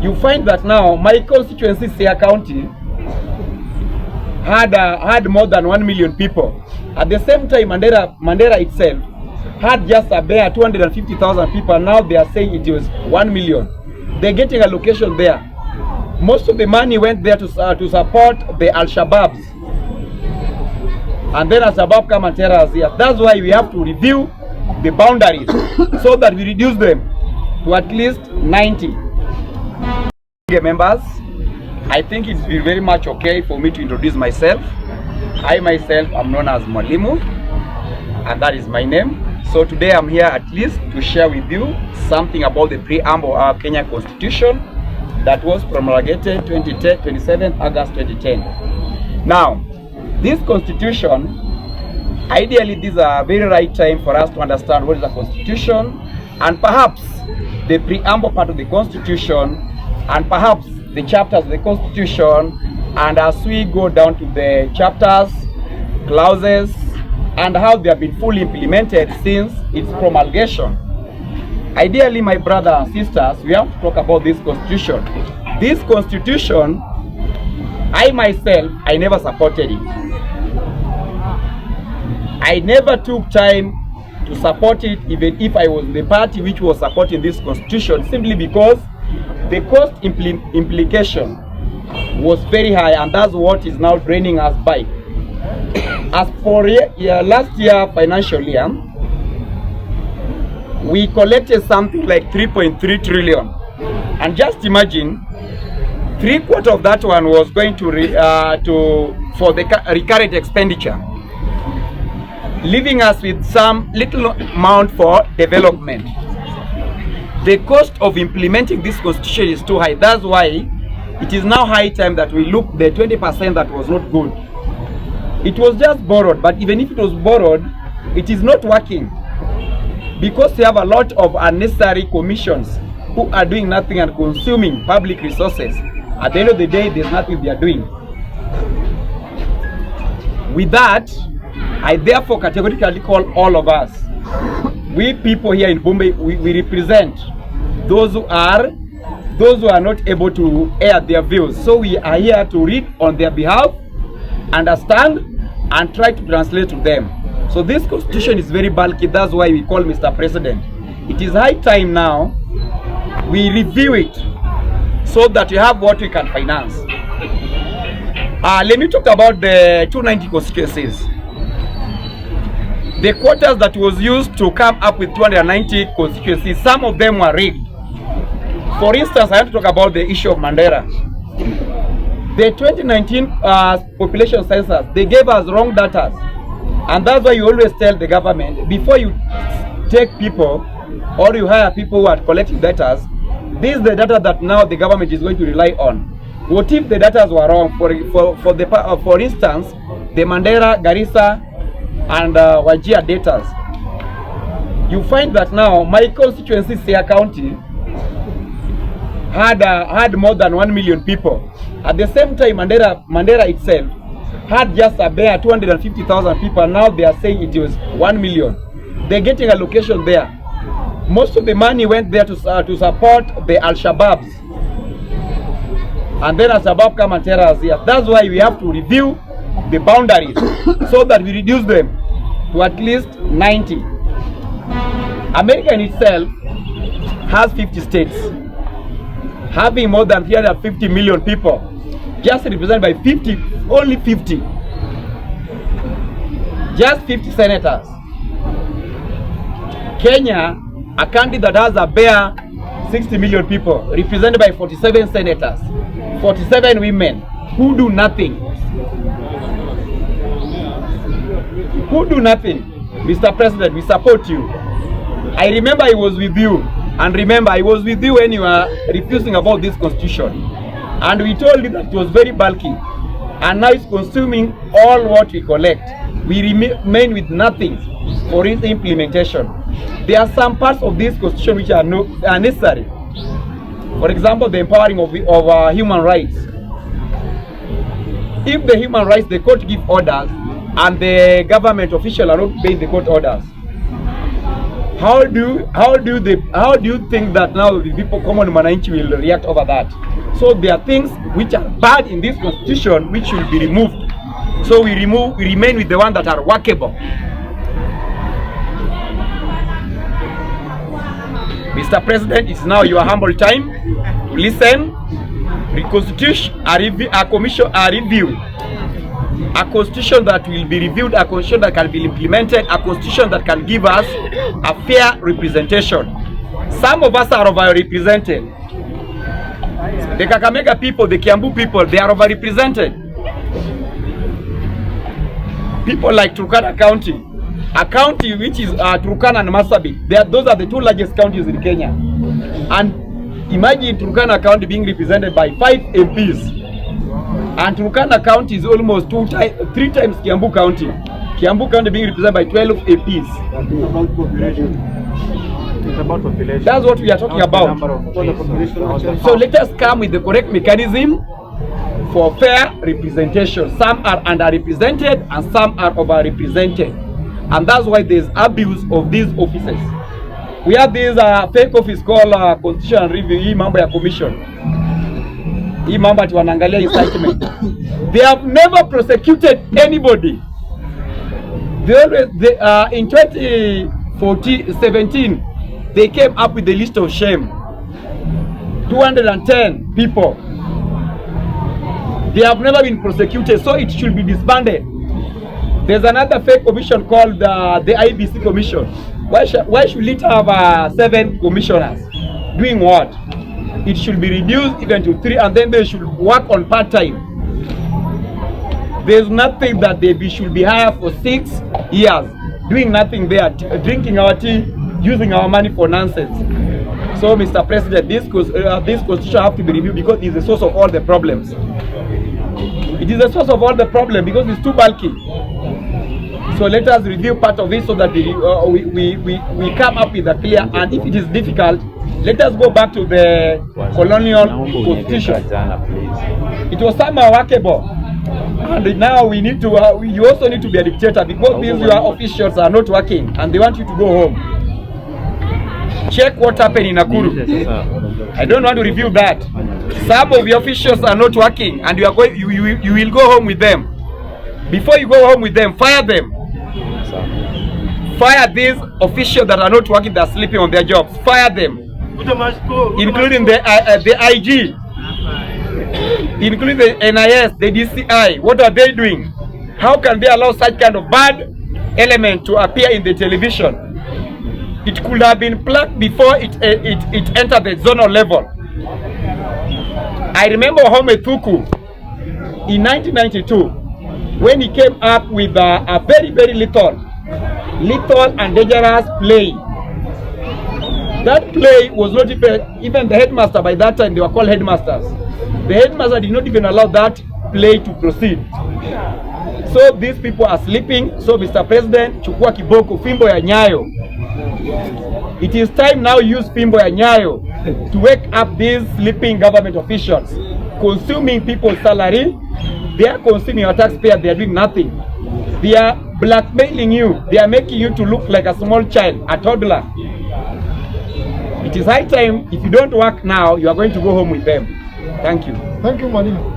You find that now my constituency, Siaya County, had more than 1 million people. At the same time, Mandera itself had just a bare 250,000 people. Now they are saying it was 1 million. They're getting allocation there. Most of the money went there to support the Alshabaabs. And then Alshabaab come and tell us here. That's why we have to review the boundaries so that we reduce them to at least 90. Members, I think it's very much okay for me to introduce myself. I myself am known as Mwalimu, and that is my name. So today I'm here at least to share with you something about the preamble of our Kenya Constitution that was promulgated 27th August 2010. Now, this Constitution, ideally this is a very right time for us to understand what is a Constitution, and perhaps the preamble part of the Constitution, and perhaps the chapters of the Constitution, and as we go down to the chapters, clauses, and how they have been fully implemented since its promulgation. Ideally, my brothers and sisters, we have to talk about this Constitution. This Constitution, I myself, I never supported it. I never took time to support it, even if I was the party which was supporting this Constitution, simply because the cost implication was very high, and that's what is now draining us by. As for last year financial year, we collected something like 3.3 trillion, and just imagine 3/4 of that one was going for the recurrent expenditure, leaving us with some little amount for development. The cost of implementing this Constitution is too high. That's why it is now high time that we look the 20% that was not good. It was just borrowed, but even if it was borrowed, it is not working, because we have a lot of unnecessary commissions who are doing nothing and consuming public resources. At the end of the day, there's nothing they are doing. With that, I therefore categorically call all of us, we people here in Mutembei, we represent those who are not able to air their views. So we are here to read on their behalf, understand, and try to translate to them. So this Constitution is very bulky. That's why we call Mr. President. It is high time now we review it so that we have what we can finance. Let me talk about the 290 constituencies. The quotas that was used to come up with 290 constituencies, some of them were rigged. For instance, I have to talk about the issue of Mandera. The 2019 population census, they gave us wrong data. And that's why you always tell the government, before you take people or you hire people who are collecting data, this is the data that now the government is going to rely on. What if the data were wrong? For instance, the Mandera, Garissa, and Wajir data. You find that now my constituency, Siaya County, had more than 1 million people. At the same time, Mandera itself had just a bare 250,000 people. Now they are saying it was 1 million. They're getting allocation there. Most of the money went there to support the Alshabaabs. And then Alshabaab come and tell us here. That's why we have to review the boundaries so that we reduce them to at least 90. America in itself has 50 states, having more than 350 million people, just represented by 50, only 50. Just 50 senators. Kenya, a country that has a bare 60 million people, represented by 47 senators, 47 women, who do nothing. Who do nothing. Mr. President, we support you. I remember I was with you, and remember I was with you when you were refusing about this Constitution. And we told you that it was very bulky, and now it's consuming all what we collect. We remain with nothing for its implementation. There are some parts of this Constitution which are necessary. For example, the empowering of human rights. If the human rights, the court give orders, and the government official are not obeying the court orders, How do you think that now the people, common mananchi, will react over that? So there are things which are bad in this constitution which should be removed. So we remain with the ones that are workable. Mr. President, it's now your humble time to listen. Reconstitution, a commission, a review. A constitution that will be reviewed, a constitution that can be implemented, a constitution that can give us a fair representation. Some of us are overrepresented. The Kakamega people, the Kiambu people, they are overrepresented. People like Turkana County, a county which is Turkana and Marsabit. Those are the two largest counties in Kenya. And imagine Turkana County being represented by 5 MPs. And Turkana County is almost 3 times Kiambu County. Kiambu County being represented by 12 APs. It's about population. That's what we are talking about. So let us come with the correct mechanism for fair representation. Some are underrepresented and some are overrepresented. And that's why there's abuse of these offices. We have this fake office called Constitution Review, hii mambo ya commission. Hii mambo ati wanaangalia incitement. They have never prosecuted anybody. In 2017, they came up with a list of shame. 210 people. They have never been prosecuted, so it should be disbanded. There's another fake commission called the IBC Commission. Why should it have 7 commissioners? Doing what? It should be reduced even to 3, and then they should work on part-time. There's nothing that they should be hired for 6 years, doing nothing there, drinking our tea, using our money for nonsense. So, Mr. President, this constitution have to be reviewed because it's the source of all the problems. It is the source of all the problems because it's too bulky. So let us review part of it so that we come up with a clear, and if it is difficult, let us go back to the colonial constitution. It was somehow workable. And now we need to, you also need to be a dictator because these your officials are not working and they want you to go home. Check what happened in Nakuru. I don't want to review that. Some of your officials are not working and you will go home with them. Before you go home with them, fire them. Fire these officials that are not working, that are sleeping on their jobs. Fire them. Including the IG. Including the NIS, the DCI. What are they doing? How can they allow such kind of bad element to appear in the television? It could have been plucked before it entered the zonal level. I remember Home Thuku in 1992 when he came up with a very, very lethal and dangerous play. That play was not even the headmaster by that time, they were called headmasters. The headmaster did not even allow that play to proceed. So these people are sleeping. So Mr. President, chukua kiboko, fimbo ya nyayo. It is time now use fimbo ya nyayo to wake up these sleeping government officials, consuming people's salary. They are consuming your taxpayer, they are doing nothing. They are blackmailing you. They are making you to look like a small child, a toddler. It is high time, if you don't work now, you are going to go home with them. Thank you. Thank you, Mwalimu.